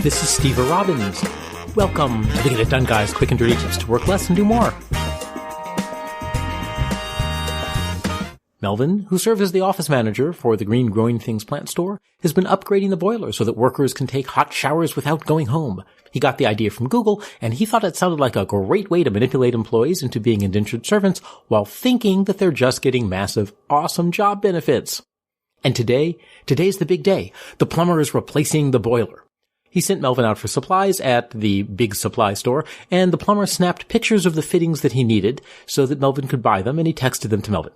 This is Steve Robbins. Welcome to the Get It Done Guys quick and dirty tips to work less and do more. Melvin, who serves as the office manager for the Green Growing Things plant store, has been upgrading the boiler so that workers can take hot showers without going home. He got the idea from Google, and he thought it sounded like a great way to manipulate employees into being indentured servants while thinking that they're just getting massive, awesome job benefits. And today's the big day. The plumber is replacing the boiler. He sent Melvin out for supplies at the big supply store, and the plumber snapped pictures of the fittings that he needed so that Melvin could buy them, and he texted them to Melvin.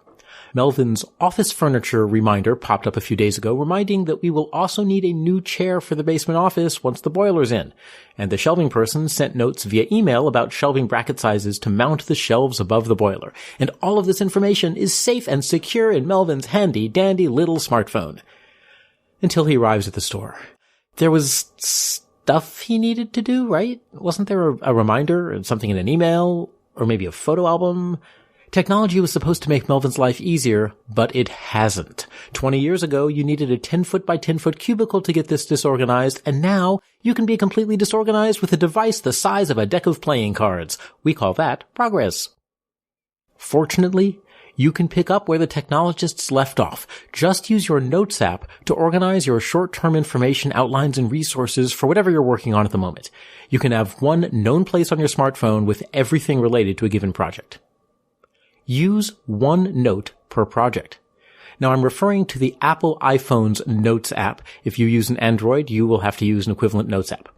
Melvin's office furniture reminder popped up a few days ago, reminding that we will also need a new chair for the basement office once the boiler's in. And the shelving person sent notes via email about shelving bracket sizes to mount the shelves above the boiler. And all of this information is safe and secure in Melvin's handy-dandy little smartphone. Until he arrives at the store. There was stuff he needed to do, right? Wasn't there a reminder and something in an email? Or maybe a photo album? Technology was supposed to make Melvin's life easier, but it hasn't. 20 years ago, you needed a 10-foot by 10-foot cubicle to get this disorganized, and now you can be completely disorganized with a device the size of a deck of playing cards. We call that progress. Fortunately, you can pick up where the technologists left off. Just use your Notes app to organize your short-term information, outlines, and resources for whatever you're working on at the moment. You can have one known place on your smartphone with everything related to a given project. Use one note per project. Now, I'm referring to the Apple iPhone's Notes app. If you use an Android, you will have to use an equivalent Notes app.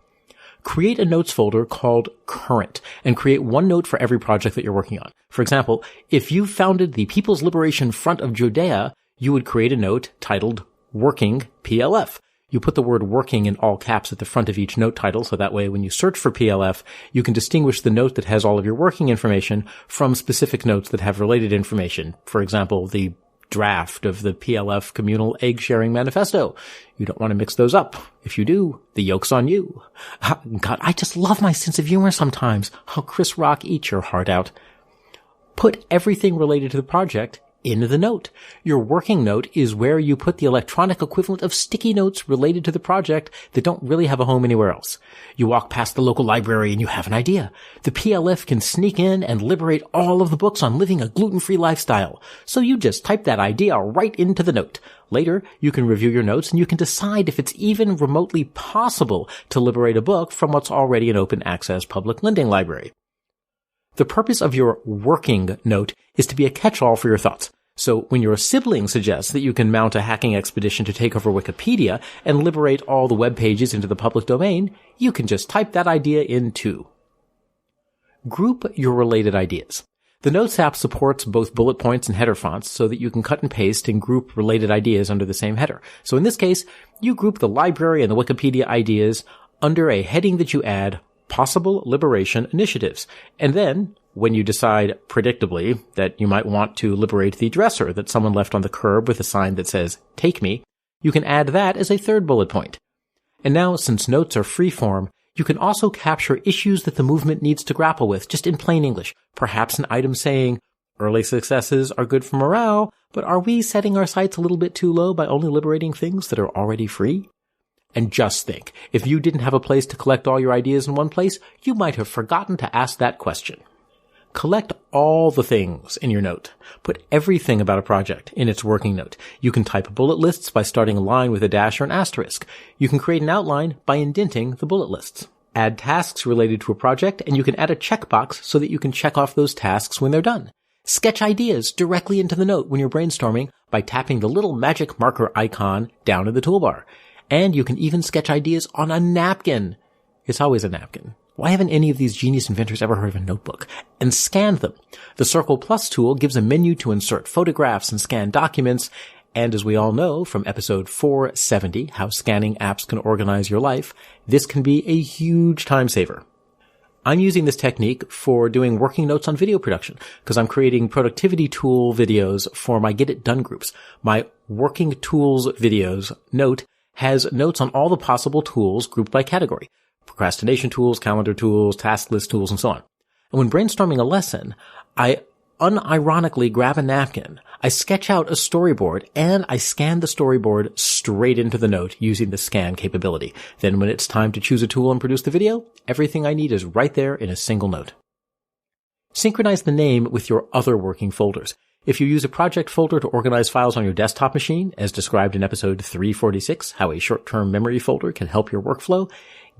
Create a notes folder called Current and create one note for every project that you're working on. For example, if you founded the People's Liberation Front of Judea, you would create a note titled Working PLF. You put the word working in all caps at the front of each note title, so that way when you search for PLF, you can distinguish the note that has all of your working information from specific notes that have related information. For example, the draft of the PLF Communal Egg Sharing Manifesto. You don't want to mix those up. If you do, the yoke's on you. God, I just love my sense of humor sometimes. Oh, Chris Rock, eat your heart out. Put everything related to the project in the note. Your working note is where you put the electronic equivalent of sticky notes related to the project that don't really have a home anywhere else. You walk past the local library and you have an idea. The PLF can sneak in and liberate all of the books on living a gluten-free lifestyle. So you just type that idea right into the note. Later, you can review your notes and you can decide if it's even remotely possible to liberate a book from what's already an open access public lending library. The purpose of your working note is to be a catch-all for your thoughts. So when your sibling suggests that you can mount a hacking expedition to take over Wikipedia and liberate all the web pages into the public domain, you can just type that idea in too. Group your related ideas. The Notes app supports both bullet points and header fonts so that you can cut and paste and group related ideas under the same header. So in this case, you group the library and the Wikipedia ideas under a heading that you add Possible Liberation Initiatives. And then, when you decide, predictably, that you might want to liberate the dresser that someone left on the curb with a sign that says, Take Me, you can add that as a third bullet point. And now, since notes are freeform, you can also capture issues that the movement needs to grapple with, just in plain English. Perhaps an item saying, Early successes are good for morale, but are we setting our sights a little bit too low by only liberating things that are already free? And just think, if you didn't have a place to collect all your ideas in one place, you might have forgotten to ask that question. Collect all the things in your note. Put everything about a project in its working note. You can type bullet lists by starting a line with a dash or an asterisk. You can create an outline by indenting the bullet lists. Add tasks related to a project, and you can add a checkbox so that you can check off those tasks when they're done. Sketch ideas directly into the note when you're brainstorming by tapping the little magic marker icon down in the toolbar. And you can even sketch ideas on a napkin. It's always a napkin. Why haven't any of these genius inventors ever heard of a notebook? And scan them. The Circle Plus tool gives a menu to insert photographs and scan documents. And as we all know from episode 470, how scanning apps can organize your life, this can be a huge time saver. I'm using this technique for doing working notes on video production because I'm creating productivity tool videos for my Get It Done groups. My working tools videos note has notes on all the possible tools grouped by category. Procrastination tools, calendar tools, task list tools, and so on. And when brainstorming a lesson, I unironically grab a napkin, I sketch out a storyboard, and I scan the storyboard straight into the note using the scan capability. Then when it's time to choose a tool and produce the video, everything I need is right there in a single note. Synchronize the name with your other working folders. If you use a project folder to organize files on your desktop machine, as described in episode 346, how a short-term memory folder can help your workflow,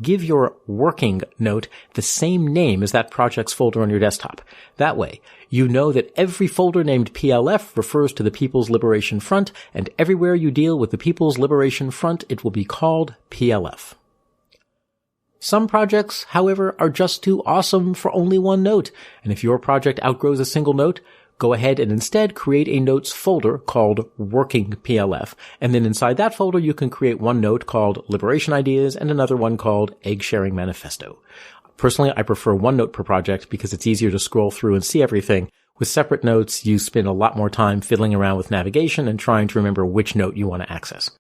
give your working note the same name as that project's folder on your desktop. That way, you know that every folder named PLF refers to the People's Liberation Front, and everywhere you deal with the People's Liberation Front, it will be called PLF. Some projects, however, are just too awesome for only one note, and if your project outgrows a single note, go ahead and instead create a notes folder called Working PLF, and then inside that folder you can create one note called Liberation Ideas and another one called Egg Sharing Manifesto. Personally, I prefer one note per project because it's easier to scroll through and see everything. With separate notes, you spend a lot more time fiddling around with navigation and trying to remember which note you want to access.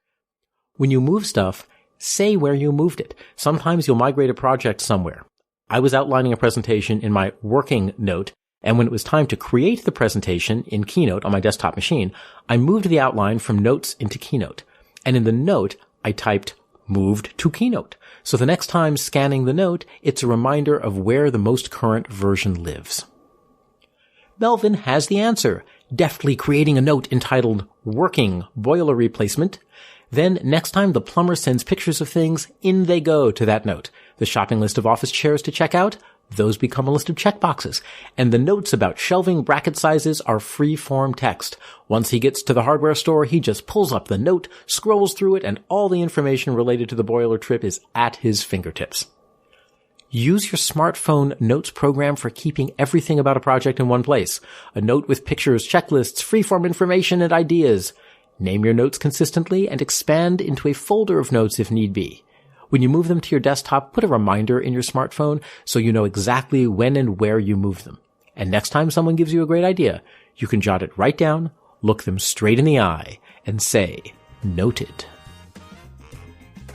When you move stuff, say where you moved it. Sometimes you'll migrate a project somewhere. I was outlining a presentation in my working note, and when it was time to create the presentation in Keynote on my desktop machine, I moved the outline from Notes into Keynote. And in the note, I typed moved to Keynote. So the next time scanning the note, it's a reminder of where the most current version lives. Melvin has the answer, deftly creating a note entitled Working Boiler Replacement. Then, next time the plumber sends pictures of things, in they go to that note. The shopping list of office chairs to check out, those become a list of checkboxes. And the notes about shelving bracket sizes are free-form text. Once he gets to the hardware store, he just pulls up the note, scrolls through it, and all the information related to the boiler trip is at his fingertips. Use your smartphone notes program for keeping everything about a project in one place. A note with pictures, checklists, free-form information, and ideas. Name your notes consistently and expand into a folder of notes if need be. When you move them to your desktop, put a reminder in your smartphone so you know exactly when and where you move them. And next time someone gives you a great idea, you can jot it right down, look them straight in the eye, and say, noted.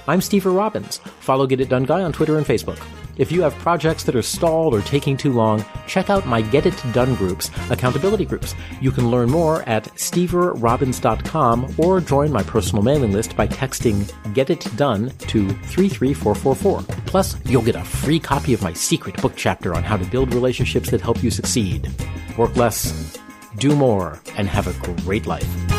I'm Steve Robbins. Follow Get It Done Guy on Twitter and Facebook. If you have projects that are stalled or taking too long, check out my Get It Done groups, accountability groups. You can learn more at steverrobbins.com or join my personal mailing list by texting Get It Done to 33444. Plus, you'll get a free copy of my secret book chapter on how to build relationships that help you succeed. Work less, do more, and have a great life.